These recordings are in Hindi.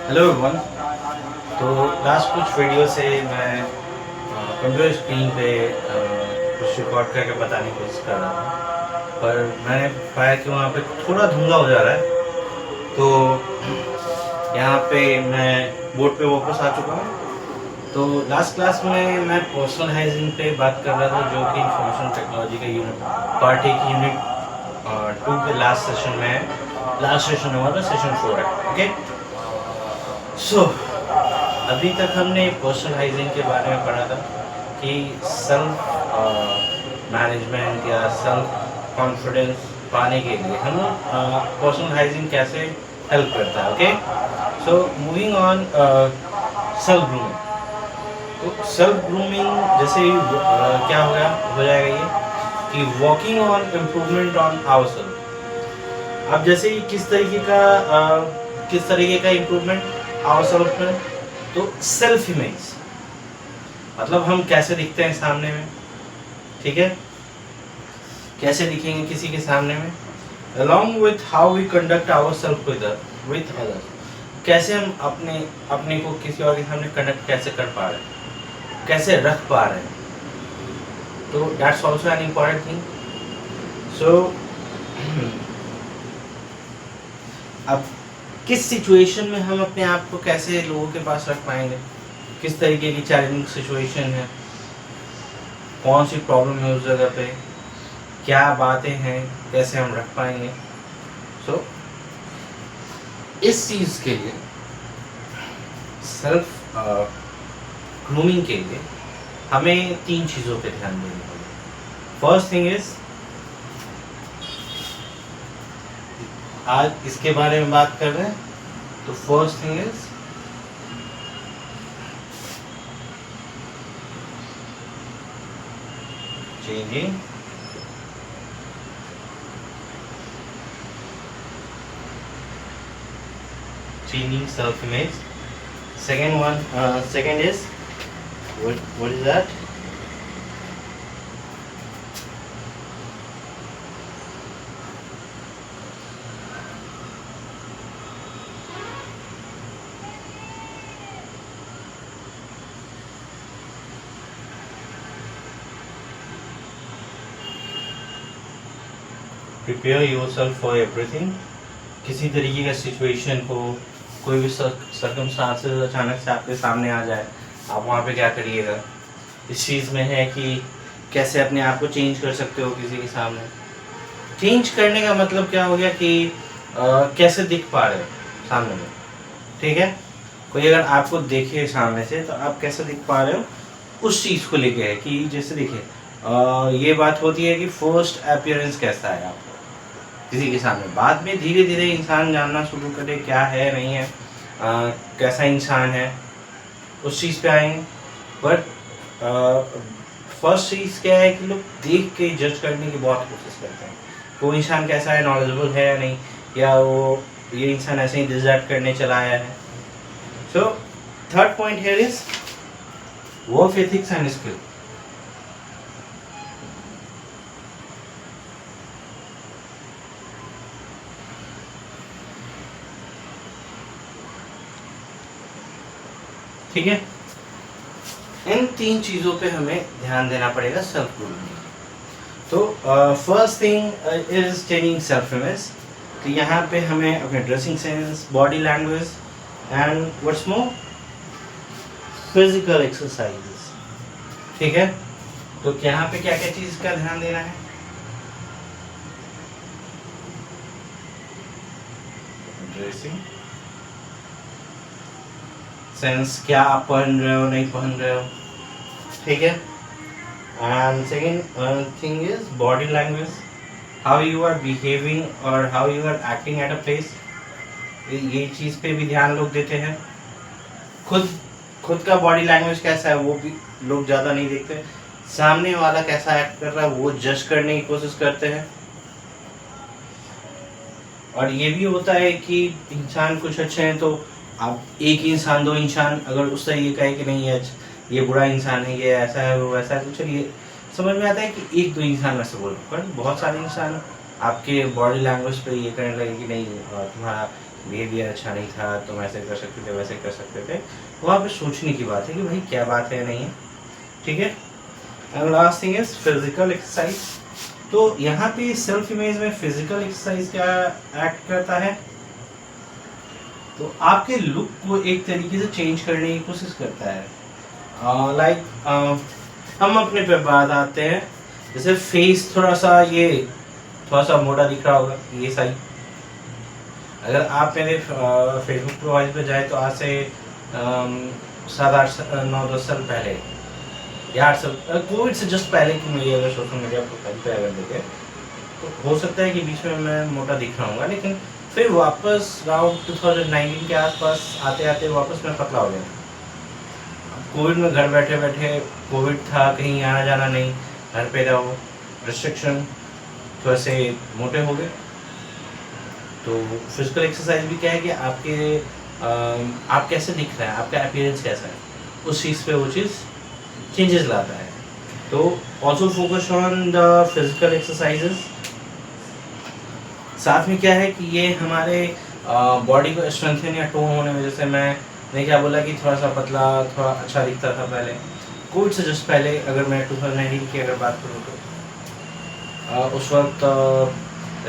Hello everyone. तो लास्ट कुछ वीडियो से मैं कंप्यूटर स्क्रीन पे कुछ रिकॉर्ड करके बताने की कोशिश कर रहा था, पर मैंने पाया कि वहाँ पे थोड़ा धुंधला हो जा रहा है। तो यहाँ पे मैं बोर्ड पे वापस आ चुका हूँ। तो लास्ट क्लास में मैं पर्सनल हाइजीन पे बात कर रहा था, जो कि इंफॉर्मेशन टेक्नोलॉजी का यूनिट पार्ट एक यूनिट 2 के लास्ट सेशन में है। लास्ट सेशन हमारा सेशन 4 है। ओके, सो अभी तक हमने पर्सनल हाइजीन के बारे में पढ़ा था कि सेल्फ मैनेजमेंट या सेल्फ कॉन्फिडेंस पाने के लिए हम पर्सनल हाइजीन कैसे हेल्प करता है। Okay, so moving on, self grooming. तो सेल्फ ग्रूमिंग जैसे ही क्या हो जाएगा ये कि working on improvement on our self. अब जैसे ही किस तरीके का इम्प्रूवमेंट आवर सेल्फ में, तो सेल्फ इमेज मतलब हम कैसे दिखते हैं सामने में, ठीक है, कैसे दिखेंगे किसी के सामने में, along with how we conduct ourselves with others। कैसे हम अपने को किसी और के सामने कंडक्ट कैसे कर पा रहे हैं, कैसे रख पा रहे हैं। तो that's also an important thing। so अब किस सिचुएशन में हम अपने आप को कैसे लोगों के पास रख पाएंगे, किस तरीके की चैलेंजिंग सिचुएशन है, कौन सी प्रॉब्लम है उस जगह पे, क्या बातें हैं, कैसे हम रख पाएंगे। सो इस चीज़ के लिए, सेल्फ ग्रूमिंग के लिए हमें 3 चीज़ों पे ध्यान देना होगा। फर्स्ट थिंग इज, आज इसके बारे में बात कर रहे हैं, तो first thing is changing self image। second is what is that? Prepare yourself for everything. किसी तरीके का सिचुएशन को, कोई भी सर्कमस्टांसेस अचानक से आपके सामने आ जाए, आप वहाँ पे क्या करिएगा। इस चीज़ में है कि कैसे अपने आप को चेंज कर सकते हो किसी के सामने। चेंज करने का मतलब क्या हो गया कि कैसे दिख पा रहे हो सामने में, ठीक है। कोई अगर आपको देखे सामने से, तो आप कैसे दिख पा रहे हो उस चीज़ को लेके है कि जैसे देखिए, ये बात होती है कि फर्स्ट अपीयरेंस कैसा है आपका किसी के सामने। बाद में धीरे धीरे इंसान जानना शुरू करे क्या है नहीं है, कैसा इंसान है, उस चीज़ पे आएंगे। बट फर्स्ट चीज़ क्या है कि लोग देख के जज करने की बहुत कोशिश करते हैं। वो इंसान कैसा है, नॉलेजेबल है या नहीं, या वो ये इंसान ऐसे ही डिजर्ट करने चला आया है। So third point here is work ethics and skill. ठीक है, इन 3 चीज़ों पे हमें ध्यान देना पड़ेगा सेल्फ ग्रूमिंग। तो first thing is changing self image. तो यहाँ पे हमें अपने dressing sense, body language and what's more physical exercises, ठीक है। तो यहाँ पे क्या क्या चीज़ का ध्यान देना है, ड्रेसिंग सेंस, क्या आप पहन रहे हो नहीं पहन रहे हो, ठीक है। And second thing is body language, how you are behaving और how you are acting at a place. ये चीज़ पे भी ध्यान लोग देते हैं। खुद का बॉडी लैंग्वेज कैसा है वो भी लोग ज़्यादा नहीं देखते। सामने वाला कैसा एक्ट कर रहा है वो जज करने की कोशिश करते हैं। और ये भी होता है कि इंसान कुछ अच्छे हैं, तो आप एक इंसान, 2 इंसान अगर उस तरीके का है कि नहीं ये बुरा इंसान है, ये ऐसा है, वो वैसा है, तो चलिए समझ में आता है कि 1-2 इंसान वैसे बोल, पर बहुत सारे इंसान आपके बॉडी लैंग्वेज पे ये करने लगे कि नहीं तुम्हारा बिहेवियर अच्छा नहीं था, तुम ऐसे कर सकते थे, वैसे कर सकते थे। वहाँ पे सोचने की बात है कि भाई क्या बात है, नहीं है, ठीक है। And last thing is physical exercise. तो यहाँ पे सेल्फ इमेज में फिजिकल एक्सरसाइज क्या एक्ट करता है, तो आपके लुक को एक तरीके से चेंज करने की कोशिश करता है। लाइक हम अपने पे बात आते हैं, जैसे फेस थोड़ा सा मोटा दिख रहा होगा, ये सही। अगर आप मेरे फेसबुक प्रोफाइल पे जाए तो आज से 7-8-9-10 साल पहले या 8 साल कोविड से जस्ट पहले की मेरी अगर सोशल मीडिया प्रोफाइल पे अगर देखें तो हो सकता है कि बीच में मैं मोटा दिख रहा हूँ, लेकिन फिर वापस अराउंड 2019 के आसपास आते आते वापस मैं पतला हो गया। कोविड में घर बैठे बैठे, कोविड था, कहीं आना जाना नहीं, घर पे रहो, रिस्ट्रिक्शन, थोड़े से मोटे हो गए। तो फिजिकल एक्सरसाइज भी क्या है कि आप कैसे दिख रहे हैं, आपका अपीयरेंस कैसा है, उस चीज़ पे वो चीज़ चेंजेस लाता है। तो also focus on the physical exercises. साथ में क्या है कि ये हमारे बॉडी को स्ट्रेंथन या टोन होने में, जैसे मैंने क्या बोला कि थोड़ा सा पतला, थोड़ा अच्छा दिखता था पहले कोविड से जस्ट पहले। अगर मैं 2019 की अगर बात करूँ तो उस वक्त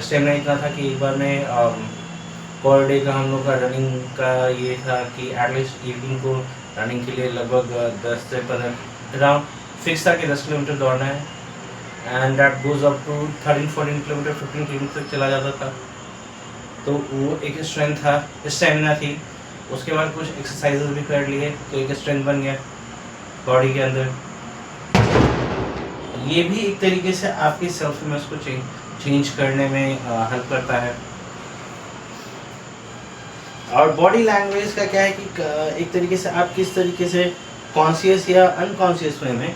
स्टेमिना इतना था कि एक बार में पर डे का हम लोग का रनिंग का ये था कि एटलीस्ट इवनिंग को रनिंग के लिए लगभग 10 से 15 अराउंड फिक्स था कि 10 किलोमीटर दौड़ना है, and that goes up to 13-14 kilometre, 15 kilometre तक चला जाता था। तो वो एक स्ट्रेंथ था, स्टेमिना थी। उसके बाद कुछ एक्सरसाइजेस भी कर लिए तो एक स्ट्रेंथ बन गया बॉडी के अंदर। ये भी एक तरीके से आपकी सेल्फ इमेज को चेंज करने में हेल्प करता है। और बॉडी लैंग्वेज का क्या है कि एक तरीके से आप किस तरीके से कॉन्शियस या अनकॉन्शियस वे में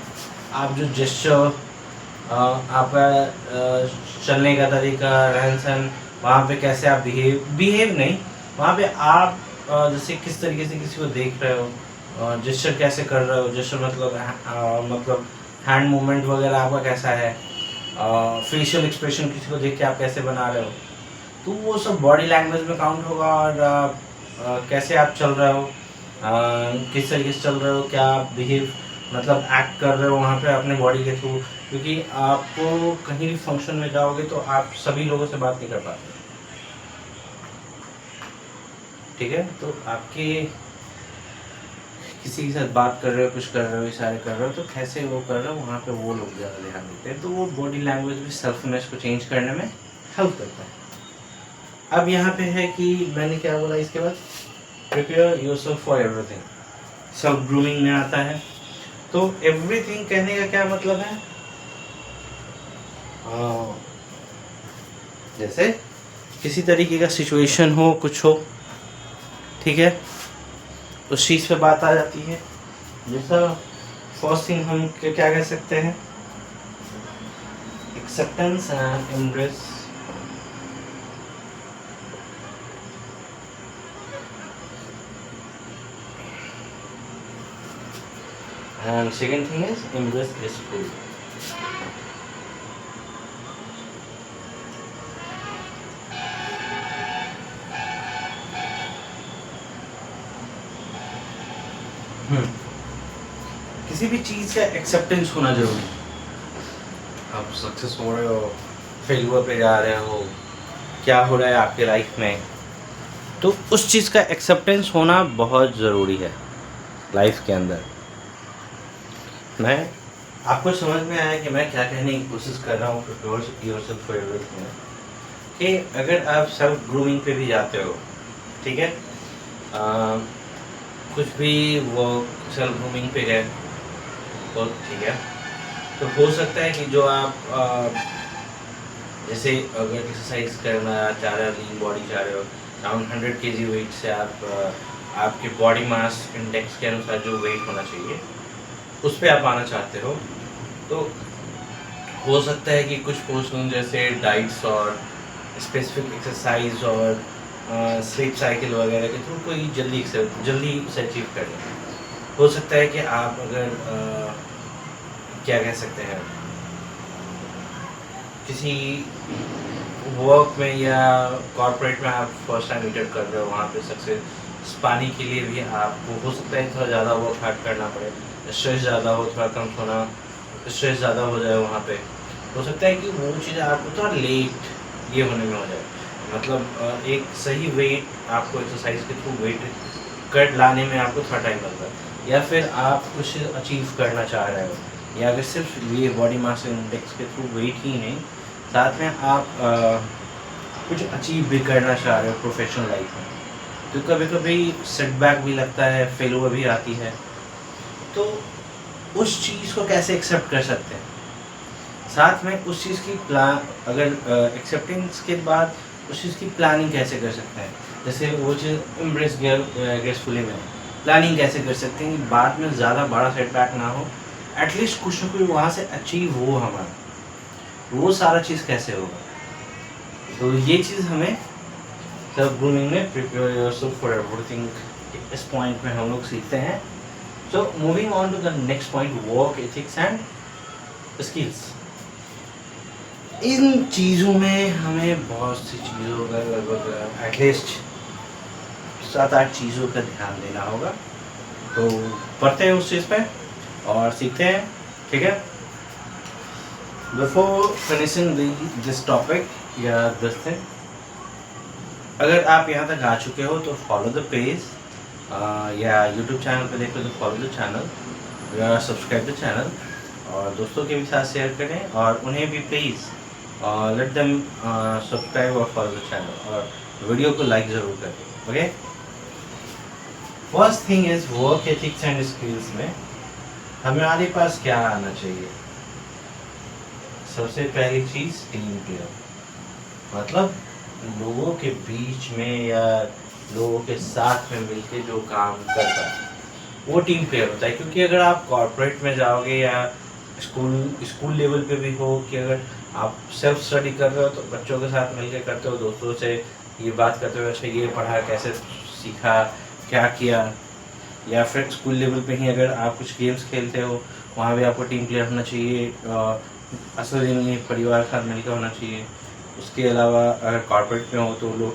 आप जो जेस्चर, आपका चलने का तरीका, रहन सहन, वहाँ पे कैसे आप बिहेव नहीं, वहाँ पे आप जैसे किस तरीके से किसी को देख रहे हो, जेस्चर कैसे कर रहे हो, जेस्चर मतलब हैंड मूवमेंट वगैरह आपका कैसा है, फेशियल एक्सप्रेशन किसी को देख के आप कैसे बना रहे हो, तो वो सब बॉडी लैंग्वेज में काउंट होगा। और कैसे आप चल रहे हो, किस तरीके से चल रहे हो, क्या आप बिहेव मतलब एक्ट कर रहे हो वहाँ पे अपने बॉडी के थ्रू, क्योंकि आपको कहीं भी फंक्शन में जाओगे तो आप सभी लोगों से बात नहीं कर पाते, ठीक है। तो आपके किसी के साथ बात कर रहे हो, कुछ कर रहे हो, इशारे कर रहे हो, तो कैसे वो कर रहे हो वहाँ पे वो लोग ज़्यादा ध्यान देते हैं। तो वो बॉडी लैंग्वेज भी सेल्फ इमेज को चेंज करने में हेल्प करता है। अब यहाँ पे है कि मैंने क्या बोला इसके बाद, prepare yourself for everything, self grooming में आता है। तो एवरीथिंग कहने का क्या मतलब है, जैसे किसी तरीके का सिचुएशन हो, कुछ हो, ठीक है, उस चीज़ पे बात आ जाती है। जैसा फर्स्ट थिंग हम क्या कह सकते हैं, acceptance and embrace. And second thing is embrace graceful. किसी भी चीज़ का एक्सेप्टेंस होना जरूरी है। आप सक्सेस हो रहे हो, फेलियर पे जा रहे हो, क्या हो रहा है आपके लाइफ में, तो उस चीज़ का एक्सेप्टेंस होना बहुत ज़रूरी है लाइफ के अंदर। मैं आपको समझ में आया कि मैं क्या कहने की कोशिश कर रहा हूँ कि अगर आप सेल्फ ग्रूमिंग पे भी जाते हो, ठीक है, कुछ भी वो सेल्फ ग्रूमिंग पे गए तो ठीक है, तो हो सकता है कि जो आप जैसे अगर एक्सरसाइज करना चाह रहे हो, लीन बॉडी चाह रहे हो, अराउंड 100 kg वेट से आप आपके बॉडी मास इंडेक्स के अनुसार जो वेट होना चाहिए उस पर आप आना चाहते हो, तो हो सकता है कि कुछ पोर्शन जैसे डाइट्स और स्पेसिफिक एक्सरसाइज और स्लीप साइकिल वगैरह के थ्रू कोई जल्दी से अचीव कर लें। हो सकता है कि आप अगर क्या कह सकते हैं, किसी वर्क में या कॉर्पोरेट में आप फर्स्ट टाइम इंटर कर रहे हो, वहाँ पे सक्सेस पाने के लिए भी आपको हो सकता है थोड़ा ज़्यादा वर्क हार्ड करना पड़े, स्ट्रेस ज़्यादा हो, थोड़ा कम थोड़ा स्ट्रेस ज़्यादा हो जाए वहाँ पे। हो सकता है कि वो चीज़ आपको थोड़ा लेट ये होने में हो जाए, मतलब एक सही वेट आपको एक्सरसाइज के थ्रू वेट कर लाने में आपको थोड़ा टाइम लगता है, या फिर आप कुछ अचीव करना चाह रहे हो, या अगर सिर्फ ये बॉडी मास इंडेक्स के थ्रू वेट ही नहीं, साथ में आप कुछ अचीव भी करना चाह रहे हो प्रोफेशनल लाइफ में, तो कभी कभी सेटबैक भी लगता है, फेलुअर भी आती है, तो उस चीज़ को कैसे एक्सेप्ट कर सकते हैं, साथ में उस चीज़ की प्लान, अगर एक्सेप्टेंस के बाद उस चीज़ की प्लानिंग कैसे कर सकते हैं, जैसे वो चीज़ एम्ब्रेस ग्रेसफुली में प्लानिंग कैसे कर सकते हैं कि बाद में ज़्यादा बड़ा सेटबैक ना हो, एटलीस्ट कुछ ना कुछ वहाँ से अचीव हो हमारा, वो सारा चीज़ कैसे होगा। तो ये चीज़ हमें सेल्फ ग्रूमिंग में प्रिपेयर योरसेल्फ फॉर एवरीथिंग इस पॉइंट में हम लोग सीखते हैं। So moving on to the next point, work ethics and skills. इन चीज़ों में हमें बहुत सी चीज़ों का लगभग एटलीस्ट 7-8 चीज़ों का ध्यान देना होगा। तो पढ़ते हैं उस चीज़ पे और सीखते हैं, ठीक है। बिफोर फिनिशिंग दिस टॉपिक या दिस थिंग, अगर आप यहाँ तक आ चुके हो तो फॉलो द पेज, या यूट्यूब चैनल पे देख लो तो फॉलो द चैनल या सब्सक्राइब द चैनल, और दोस्तों के भी साथ शेयर करें और उन्हें भी प्लीज़ लेट देम सब्सक्राइब और फॉलो द चैनल, और वीडियो को लाइक ज़रूर करें, okay. First thing is work ethics and skills में हमारे पास क्या आना चाहिए। सबसे पहली चीज़ टीम प्लेयर, मतलब लोगों के बीच में या लोगों के साथ में मिलके जो काम करता है वो टीम प्लेयर होता है। क्योंकि अगर आप कॉर्पोरेट में जाओगे या स्कूल लेवल पे भी हो, कि अगर आप सेल्फ स्टडी कर रहे हो तो बच्चों के साथ मिलके करते हो, दोस्तों से ये बात करते हो, अच्छा ये पढ़ा, कैसे सीखा, क्या किया, या फिर स्कूल लेवल पे ही अगर आप कुछ गेम्स खेलते हो वहाँ भी आपको टीम प्लेयर होना चाहिए, असल में परिवार के साथ मिलकर होना चाहिए। उसके अलावा अगर कॉर्पोरेट में हो तो लोग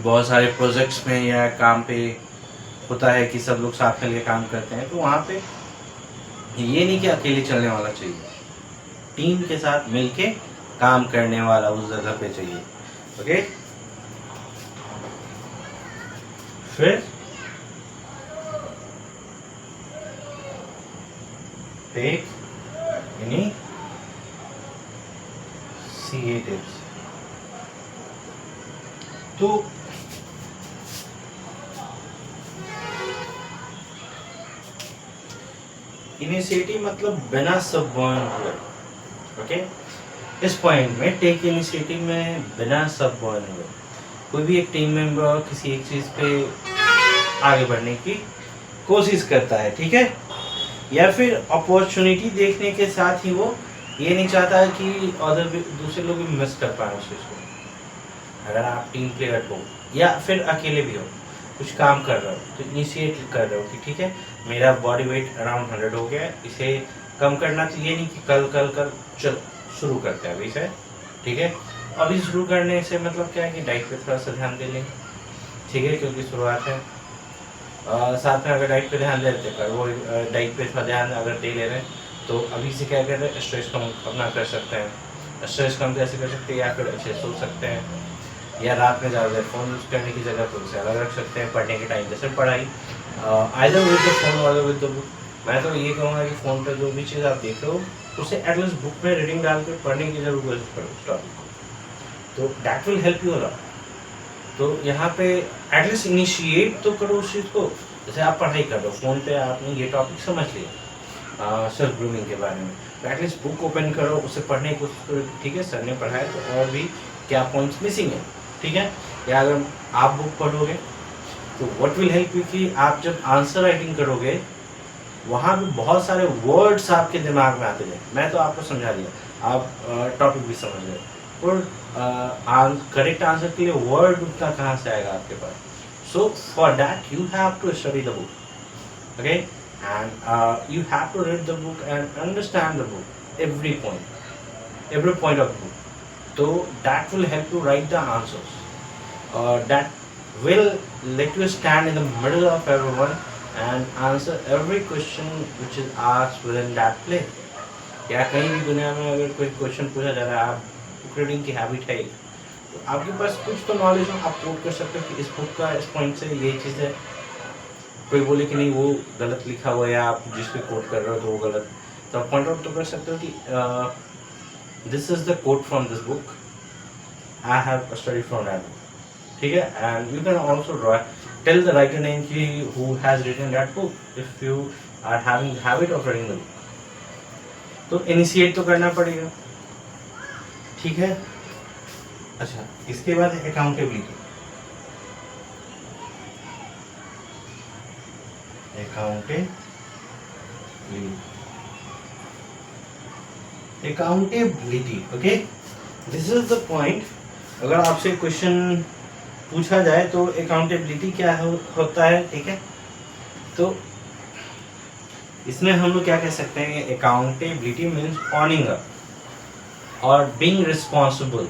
बहुत सारे प्रोजेक्ट्स में या काम पे होता है कि सब लोग साथ मिलकर काम करते हैं, तो वहाँ पे ये नहीं कि अकेले चलने वाला चाहिए, टीम के साथ मिलके काम करने वाला उस जगह पे चाहिए, ओके। फिर टेक इनिशिएटिव्स, तो इनिशिएटिव मतलब बिना सबॉर्न हुए, ओके। इस पॉइंट में टेक इनिशिएटिव में बिना सबॉर्न हुए कोई भी एक टीम मेंबर किसी एक चीज़ पे आगे बढ़ने की कोशिश करता है, ठीक है, या फिर अपॉर्चुनिटी देखने के साथ ही वो ये नहीं चाहता कि दूसरे लोग भी मिस कर पाए उस चीज़ को। अगर आप टीम प्लेयर हो या फिर अकेले भी हो, कुछ काम कर रहे हो तो इनिशिएट कर रहे हो कि ठीक है मेरा बॉडी वेट अराउंड 100 हो गया, इसे कम करना, तो ये नहीं कि कल चल शुरू करते हैं अभी से, ठीक है। अभी शुरू करने से मतलब क्या है कि डाइट पे थोड़ा सा ध्यान दे लेंगे, ठीक है, क्योंकि शुरुआत है। साथ में अगर डाइट पे ध्यान दे लेते हैं, वो डाइट पे थोड़ा ध्यान अगर दे ले रहे हैं तो अभी से क्या कर रहे हैं, स्ट्रेस कम अपना कर सकते हैं। स्ट्रेस कम कैसे कर सकते हैं, या फिर अच्छे सो सकते हैं, या रात में ज़्यादा देर फ़ोन यूज़ करने की जगह पर उसे अलग रख सकते हैं। पढ़ने के टाइम जैसे पढ़ाई आइदर विद द फोन और विद द बुक, मैं तो ये कहूँगा कि फ़ोन पर जो भी चीज़ आप देख रहे हो उसे एटलीस्ट बुक में रीडिंग डाल कर पढ़ने की जरूर कोशिश करो उस टॉपिक को, तो that will help you a lot. तो यहाँ पे एटलीस्ट इनिशिएट तो करो उस चीज़ को। जैसे आप पढ़ाई कर रहे हो, फ़ोन पे आपने ये टॉपिक समझ लिया सेल्फ ग्रूमिंग के बारे में, तो एटलीस्ट बुक ओपन करो, उसे पढ़ने की कोशिश करो, ठीक है सर ने पढ़ाया तो और भी क्या पॉइंट्स मिसिंग है, ठीक है। या अगर आप बुक पढ़ोगे तो व्हाट विल हेल्प यू कि आप जब आंसर राइटिंग करोगे वहाँ भी बहुत सारे वर्ड्स आपके दिमाग में आते जाए। मैं तो आपको समझा दिया, आप टॉपिक भी समझ गए, और करेक्ट आंसर के लिए वर्ड उतना कहाँ से आएगा आपके पास। So for that you have to study the book, okay, and you have to read the book and understand the book, every point of the book, तो that will help you write the answers. That will let you stand in the middle of everyone and answer every question which is asked within that place. या कहीं भी दुनिया में अगर कोई क्वेश्चन पूछा जा रहा है, आप बुक रीडिंग की हैबिट है, तो आपके पास कुछ तो नॉलेज हो, आप कोट कर सकते हो कि इस बुक का इस पॉइंट से ये चीज़ है। कोई बोले कि नहीं वो गलत लिखा हुआ है, आप जिस पे कोट कर रहे हो तो वो गलत, तो आप पॉइंट आउट तो कर सकते हो कि this is the quote from this book, I have study from that book, ठीक है। And you can also tell the writer name कि who has written that book if you are having habit of reading the book. तो इनिशिएट तो करना पड़ेगा, ठीक है। अच्छा, इसके बाद accountability. Accountability, okay, this is the point. अगर आपसे क्वेश्चन पूछा जाए तो अकाउंटेबिलिटी क्या होता है, ठीक है। तो इसमें हम लोग क्या कह सकते हैं, अकाउंटेबिलिटी मीन्स ऑनिंग अप और being responsible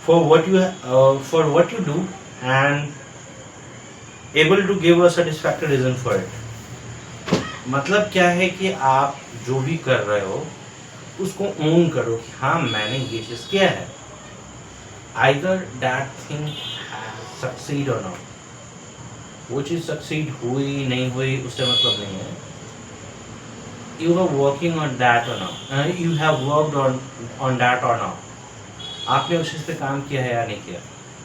for what you do and able to give a satisfactory reason for it। मतलब क्या है कि आप जो भी कर रहे हो उसको ओन करो कि हाँ मैंने ये चीज़ किया है, either that thing succeed or not। वो चीज़ सक्सीड हुई नहीं हुई उससे मतलब नहीं है, you are working on that or not, you have worked on that or not। आपने उस चीज़ पे काम किया है या नहीं किया,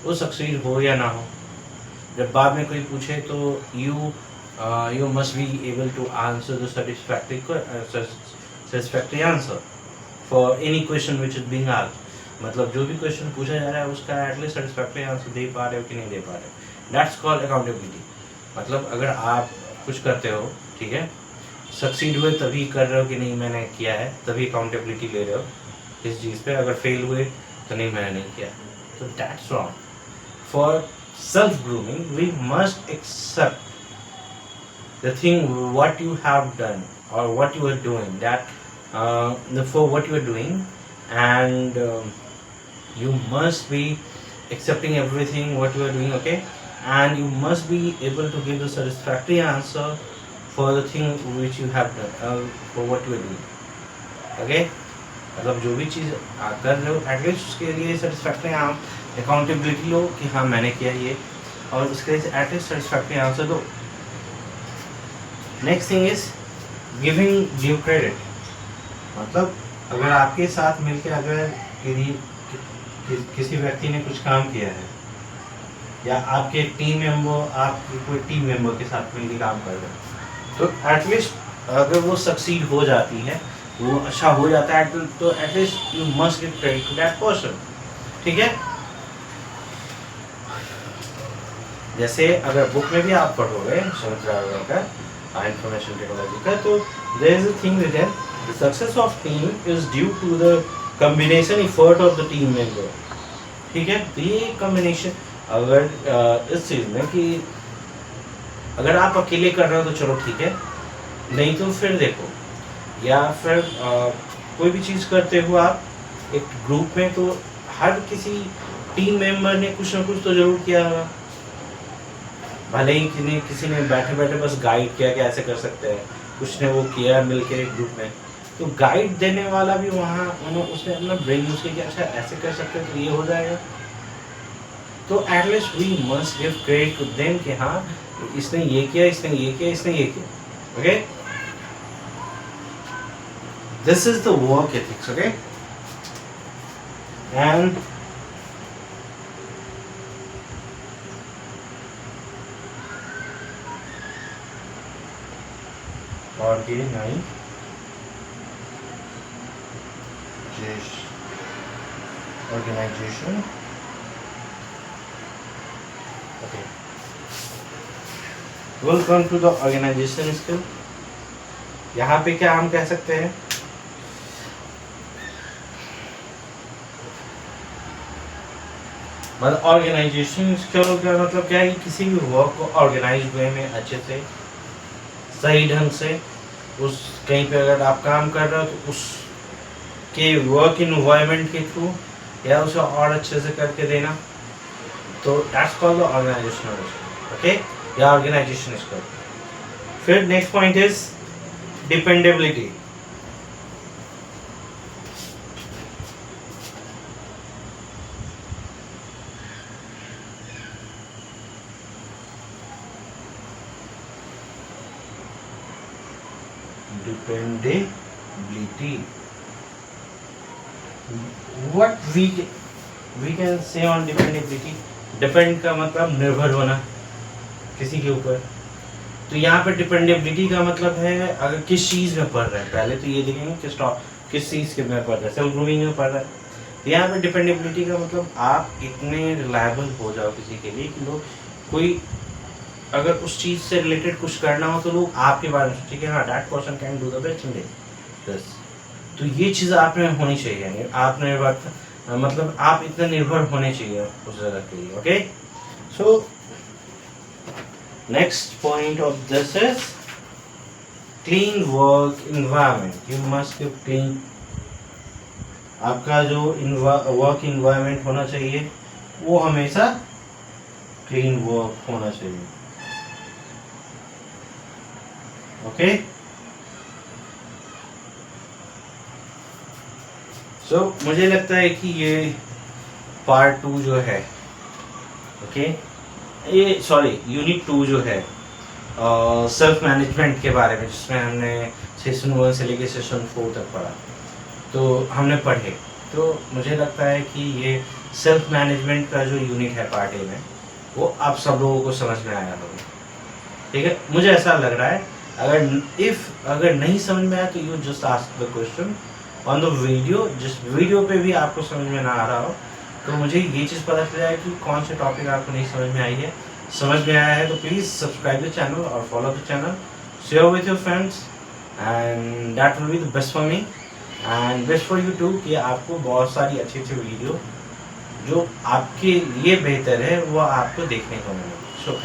वो सक्सीड हो या ना हो। जब बाद में कोई पूछे तो you must be able to answer the satisfactory answer for any question which is being asked. मतलब जो भी क्वेश्चन पूछा जा रहा है उसका एटलीस्ट सेटिस्फैक्टरी आंसर दे पा रहे हो कि नहीं दे पा रहे हो, दैट्स कॉल्ड अकाउंटेबिलिटी। मतलब अगर आप कुछ करते हो, ठीक है, सक्सीड हुए तभी कर रहे हो कि नहीं मैंने किया है, तभी अकाउंटेबिलिटी ले रहे हो इस चीज़ पे। अगर फेल हुए तो नहीं मैंने नहीं किया, तो that's wrong. For self grooming we must accept the thing what you have done और what you are doing, that for what you are doing, and you must be accepting everything what you are doing, okay, and you must be able to give a satisfactory answer for the thing which you have done, for what you are doing, okay। मतलब जो भी चीज़ कर रहे हो एटलीस्ट उसके लिए सेटिस्फैक्टरी आप अकाउंटेबिलिटी लो कि हाँ मैंने किया ये, और उसके लिए एटलीस्ट सेटिस्फैक्टरी आंसर दो। Next thing is giving due credit. मतलब अगर आपके साथ मिलकर अगर किसी व्यक्ति ने कुछ काम किया है, या आपके टीम मेंबर आपकी कोई टीम मेंबर के साथ मिलकर काम कर रहे हैं, तो एटलीस्ट अगर वो सक्सीड हो जाती है, वो अच्छा हो जाता है, तो at least you must give credit to that person, ठीक है। जैसे अगर बुक में भी आप पढ़ोगे शंकराचार्य का इंफॉर्मेशन टेक्नोलॉजी का, तो there is a thing written, the success of team is due to the combination effort of the team member, ठीक है। तो ये कॉम्बिनेशन अगर इस चीज़ में कि अगर आप अकेले कर रहे हो तो चलो ठीक है, नहीं तो फिर देखो, या फिर कोई भी चीज़ करते हो आप एक ग्रुप में, तो हर किसी टीम मेंबर ने कुछ ना कुछ तो ज़रूर किया होगा। भले ही किसी ने बैठे बैठे बस गाइड किया कि ऐसे कर सकते हैं, कुछ ने वो किया मिलके एक ग्रुप में, तो गाइड देने वाला भी वहाँ उसने अपना ब्रेन यूज किया कि अच्छा ऐसे कर सकते हैं तो ये हो जाएगा। तो at least we must give credit to them कि हाँ इसने ये किया, इसने ये किया, इसने ये किया, okay. This is the work ethics, okay. And organization, okay, we'll come to the organization skill। यहाँ पे क्या हम कह सकते हैं, मतलब ऑर्गेनाइजेशन स्किल का मतलब क्या है, किसी भी वर्क को ऑर्गेनाइज वे में अच्छे से सही ढंग से, उस कहीं पे अगर आप काम कर रहे हो तो के वर्क इन्वायरमेंट के थ्रू या उसे और अच्छे से करके देना, तो दैट्स कॉल्ड ऑर्गेनाइजेशनल, ओके, या ऑर्गेनाइजेशन इज कॉल्ड। फिर next point is dependability. Dependability. What we can say on dependability? Depend का मतलब निर्भर होना किसी के ऊपर। तो यहाँ पे डिपेंडेबिलिटी का मतलब है अगर किस चीज़ में पढ़ रहे हैं, पहले तो ये देखेंगे किस चीज़ के में पढ़ रहे हैं, सेल्फ ग्रूमिंग में पढ़ रहे हैं। तो यहाँ पे डिपेंडेबिलिटी का मतलब आप इतने रिलायबल हो जाओ किसी के लिए कि लोग कोई अगर उस चीज़ से रिलेटेड कुछ करना हो तो लोग आपके बारे में सोचे कि हाँ that person can do the best in this. तो ये चीज़ आप में होनी चाहिए, यानी आप निर्भर मतलब आप इतना निर्भर होने चाहिए उस जगह के लिए, okay. So next point of this is clean work environment. You must keep clean. आपका जो वर्क इन्वायरमेंट होना चाहिए वो हमेशा क्लीन वर्क होना चाहिए, ओके। सो मुझे लगता है कि ये पार्ट 2 जो है, ओके, ये सॉरी यूनिट 2 जो है सेल्फ मैनेजमेंट के बारे में, जिसमें हमने सेशन 1 से लेके सेशन 4 तक पढ़ा, तो हमने पढ़े। तो मुझे लगता है कि ये सेल्फ मैनेजमेंट का जो यूनिट है पार्ट ए में, वो आप सब लोगों को समझ में आया होगा, ठीक है। मुझे ऐसा लग रहा है अगर नहीं समझ में आया तो you just ask the question on the video. जिस वीडियो पे भी आपको समझ में ना आ रहा हो तो मुझे ये चीज़ पता चल जाए कि कौन से टॉपिक आपको नहीं समझ में आई है। समझ में आया है तो प्लीज़ सब्सक्राइब द चैनल और follow the channel, share with your friends, and that will be the best for me and best for you too, कि आपको बहुत सारी अच्छी अच्छी वीडियो जो आपके लिए बेहतर है वो आपको देखने को मिले। So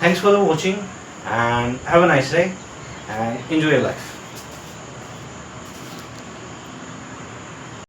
thanks for watching and have a nice day and enjoy your life.